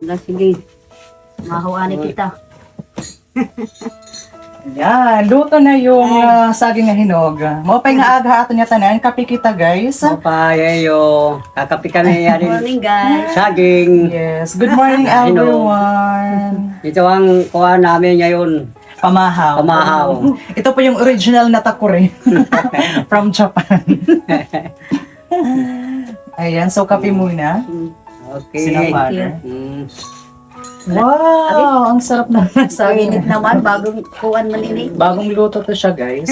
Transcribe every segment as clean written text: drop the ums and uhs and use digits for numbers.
Sige, mahawanin kita. Yan, luto na yung saging na hinog. Mapay nga aga ato niya tanan, kape kita guys. Papayayo, kakapi kami Good yarin morning, guys. saging. Yes, good morning Hinog. everyone. Ito ang kuha namin ngayon, Pamahaw. pamahaw. Ito po yung original na takure from Japan. Ayan, so kape muna. Okay. Sina Thank father. Mm. Wow, ang sarap na ng saging. Init naman, bagong kuwan maninit. Bagong luto to siya guys.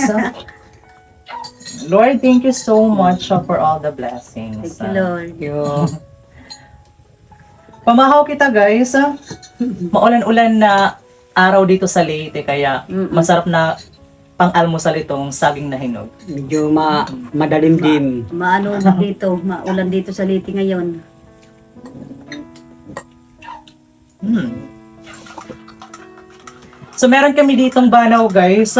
Lord, thank you so much for all the blessings. Thank you, Lord. Thank you. Pamahaw kita guys. Maulan-ulan na araw dito sa Leyte kaya masarap na pang-almusal itong saging na hinog. Medyo madalimdim. Maano dito, maulan dito sa Liti ngayon. So meron kami ditong banaw guys.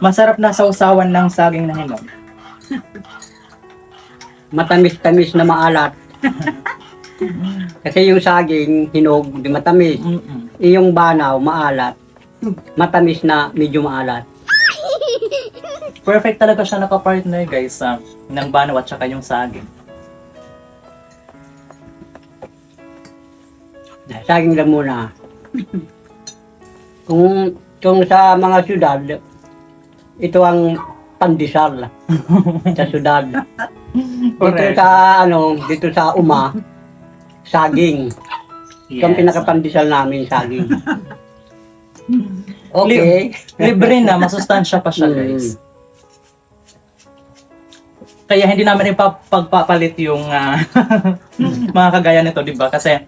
Masarap na sausawan ng saging na hinog. Matamis-tamis na maalat. Kasi yung saging, hinog, di matamis. Yung banaw, maalat. Matamis na medyo maalat. Perfect talaga siya nakapartner guys ng banaw at saka yung saging. Saging lang muna. Kung sa mga syudad, ito ang pandesal sa syudad. Dito Correct. dito sa Uma, saging. Ito ang pinakapandesal namin, saging. Okay. Libre na, masustansya pa siya guys. Kaya hindi namin ipagpapalit yung mga kagaya nito, di ba? Kasi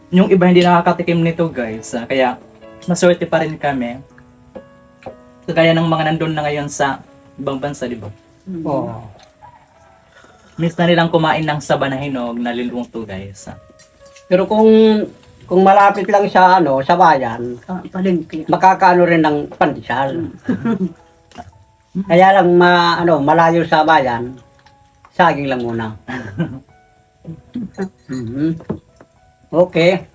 yung iba hindi nakakatikim nito guys. Kaya maswerte pa rin kami. Kagaya ng mga nandun na ngayon sa ibang bansa, di ba? Oh. Miss na nilang kumain ng saba na hinog na lilungto guys. Pero kung malapit lang sa sa bayan, Palengke. makakaano rin ng pandesal. Kaya lang malayo sa bayan, saging lang muna. Mhm. Okay,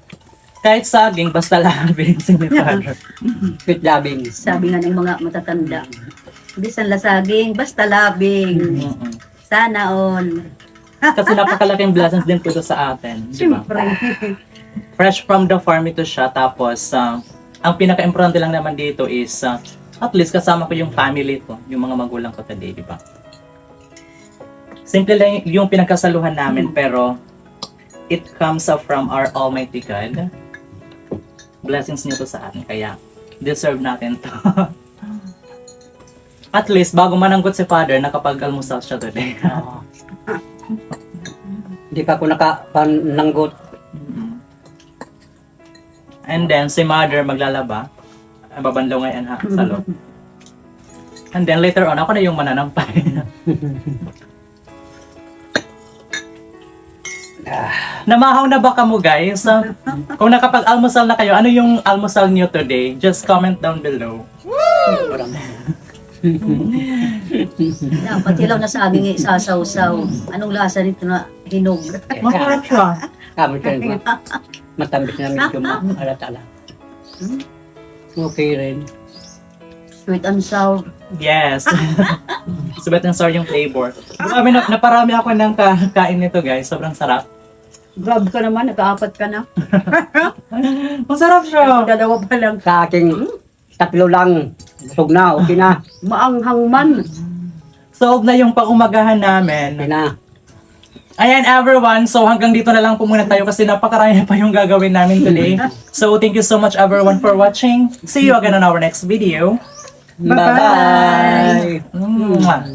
Kahit saging, basta labing sinipar. sweet labing. Sabi nga ng mga matatanda. Bisan lasaging, basta labing. Sana all. Kasi napakalaking blessings din po ito sa atin. Di ba? Siyempre. Fresh from the farm ito siya. Tapos, ang pinaka-importante lang naman dito is, at least kasama ko yung family ko, yung mga magulang ko today, di ba? Simple lang yung pinagkasaluhan namin, pero it comes from our Almighty God. Blessings niyo to sa atin, kaya deserve natin to. At least, bago mananggot si Father, nakapag-almusal siya today. Hindi pa ako nakapananggot. And then, si Mother maglalaba. Babandaw ngayon ha, sa loob. And then, later on, ako na yung mananampay. Namahaw na ba kamo guys? Kung nakapag-almusal na kayo, ano yung almusal niyo today? Just comment down below. Dapat ilaw na saging isasaw-saw. Anong lasa nito na hinog? Masarap siya. Kami ka rin ba? Matamis na medyo maalat-ala. Okay rin. Sweet and sour. Yes. Subat ng sour yung flavor. Grabe, naparami ako ng kain nito guys. Sobrang sarap. Grab ka naman, nag-aapat ka na. Masarap siya. Dalawa pa lang. Sa aking tatlo lang, busog na, okay na. Maanghang man. Solved na yung pangumagahan namin. Okay na. Ayan everyone, so hanggang dito na lang po muna tayo kasi napakarami pa yung gagawin namin today. So thank you so much everyone for watching. See you again on our next video. Bye-bye! Mwah.